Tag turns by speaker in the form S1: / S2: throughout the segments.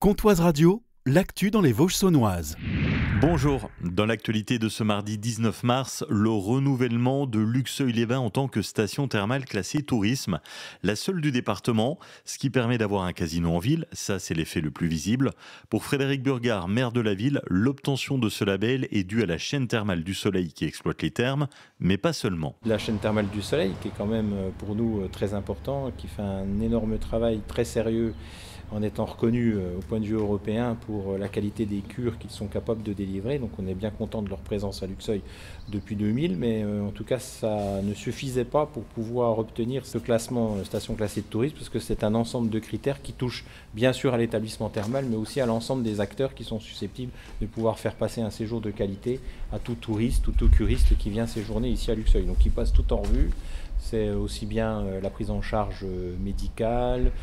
S1: Comtoise Radio, l'actu dans les Vosges saunoises.
S2: Bonjour, dans l'actualité de ce mardi 19 mars, le renouvellement de Luxeuil-les-Bains en tant que station thermale classée tourisme, la seule du département, ce qui permet d'avoir un casino en ville, ça c'est l'effet le plus visible. Pour Frédéric Burgard, maire de la ville, l'obtention de ce label est due à la chaîne thermale du Soleil qui exploite les thermes, mais pas seulement.
S3: La chaîne thermale du Soleil qui est quand même pour nous très important, qui fait un énorme travail très sérieux en étant reconnu au point de vue européen pour la qualité des cures qu'ils sont capables de délivrer. Donc on est bien content de leur présence à Luxeuil depuis 2000, mais en tout cas ça ne suffisait pas pour pouvoir obtenir ce classement station classée de tourisme, parce que c'est un ensemble de critères qui touchent bien sûr à l'établissement thermal, mais aussi à l'ensemble des acteurs qui sont susceptibles de pouvoir faire passer un séjour de qualité à tout touriste ou tout curiste qui vient séjourner ici à Luxeuil. Donc ils passent tout en revue. C'est aussi bien la prise en charge médicale,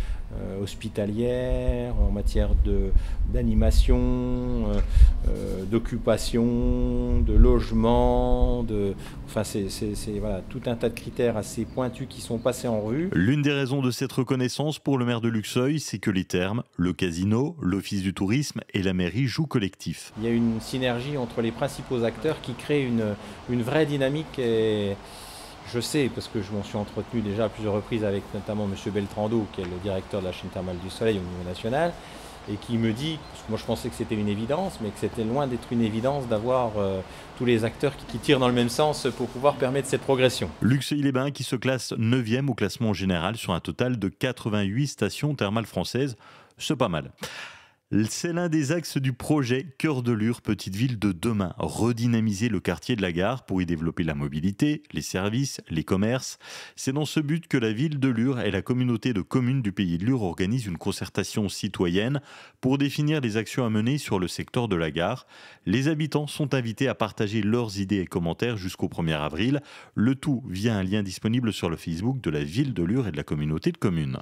S3: hospitalière, en matière d'animation, d'occupation, de logement, enfin c'est voilà, tout un tas de critères assez pointus qui sont passés en revue.
S2: L'une des raisons de cette reconnaissance pour le maire de Luxeuil, c'est que les thermes, le casino, l'office du tourisme et la mairie jouent collectif.
S3: Il y a une synergie entre les principaux acteurs qui crée une vraie dynamique. Et je sais, parce que je m'en suis entretenu déjà à plusieurs reprises avec notamment M. Beltrando, qui est le directeur de la chaîne thermale du Soleil au niveau national, et qui me dit, parce que moi je pensais que c'était une évidence, mais que c'était loin d'être une évidence d'avoir tous les acteurs qui tirent dans le même sens pour pouvoir permettre cette progression.
S2: Luxeuil-les-Bains qui se classe 9e au classement général sur un total de 88 stations thermales françaises, c'est pas mal. C'est l'un des axes du projet Cœur de Lure, petite ville de demain. Redynamiser le quartier de la gare pour y développer la mobilité, les services, les commerces. C'est dans ce but que la ville de Lure et la communauté de communes du pays de Lure organisent une concertation citoyenne pour définir les actions à mener sur le secteur de la gare. Les habitants sont invités à partager leurs idées et commentaires jusqu'au 1er avril. Le tout via un lien disponible sur le Facebook de la ville de Lure et de la communauté de communes.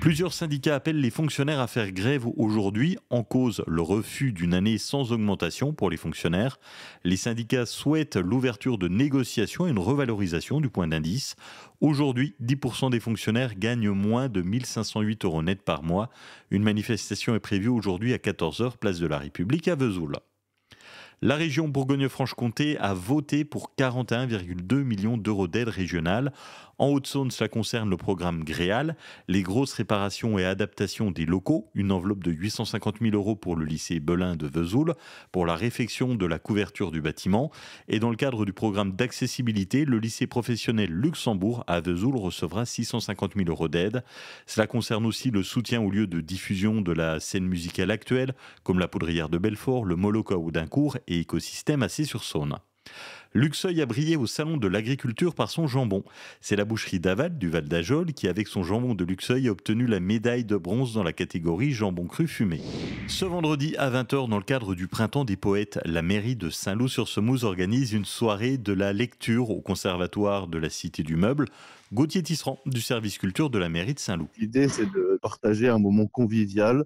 S2: Plusieurs syndicats appellent les fonctionnaires à faire grève aujourd'hui. En cause, le refus d'une année sans augmentation pour les fonctionnaires. Les syndicats souhaitent l'ouverture de négociations et une revalorisation du point d'indice. Aujourd'hui, 10% des fonctionnaires gagnent moins de 1 508 € net par mois. Une manifestation est prévue aujourd'hui à 14h, place de la République à Vesoul. La région Bourgogne-Franche-Comté a voté pour 41,2 millions d'euros d'aide régionale. En Haute-Saône, cela concerne le programme Gréal, les grosses réparations et adaptations des locaux, une enveloppe de 850 000 € pour le lycée Belin de Vesoul, pour la réfection de la couverture du bâtiment. Et dans le cadre du programme d'accessibilité, le lycée professionnel Luxembourg à Vesoul recevra 650 000 € d'aide. Cela concerne aussi le soutien aux lieux de diffusion de la scène musicale actuelle, comme la Poudrière de Belfort, le Moloco d'Incourt et Écosystème Assé-sur-Saône. Luxeuil a brillé au salon de l'agriculture par son jambon. C'est la boucherie d'Aval du Val d'Ajol qui, avec son jambon de Luxeuil, a obtenu la médaille de bronze dans la catégorie jambon cru fumé. Ce vendredi à 20h, dans le cadre du Printemps des Poètes, la mairie de Saint-Loup-sur-Semouse organise une soirée de la lecture au conservatoire de la Cité du Meuble. Gauthier Tisserand du service culture de la mairie de Saint-Loup.
S4: L'idée, c'est de partager un moment convivial,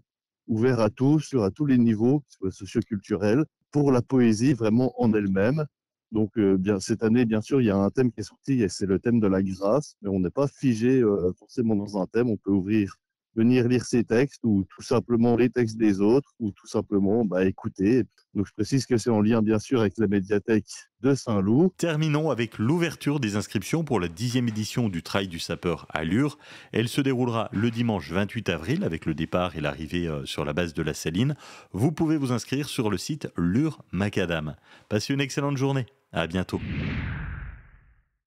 S4: ouvert à tous, à tous les niveaux, socio-culturels, pour la poésie vraiment en elle-même. Donc, cette année, bien sûr, il y a un thème qui est sorti, et c'est le thème de la grâce. Mais on n'est pas figé forcément dans un thème. On peut venir lire ses textes, ou tout simplement les textes des autres, ou tout simplement écouter. Donc, je précise que c'est en lien, bien sûr, avec la médiathèque de Saint-Loup.
S2: Terminons avec l'ouverture des inscriptions pour la 10e édition du Trail du Sapeur à Lure. Elle se déroulera le dimanche 28 avril avec le départ et l'arrivée sur la base de la Saline. Vous pouvez vous inscrire sur le site Lure Macadam. Passez une excellente journée. À bientôt.